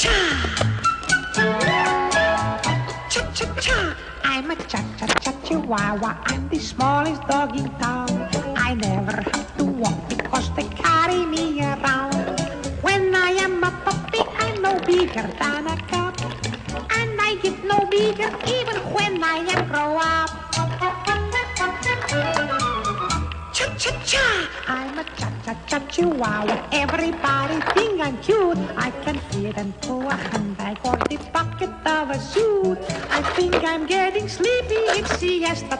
cha. Cha-cha-cha, I'm a cha-cha-cha chihuahua. I'm the smallest dog in town. I never have to walk because they carry me around. When I am a puppy, I'm no bigger than a cat. And I get no bigger even when I am grow up. Cha-cha-cha, I'm a cha-cha-cha chihuahua. Everybody think I'm cute. I can fit into a handbag or the pocket of a suit. I think I'm getting sleepy. It's siesta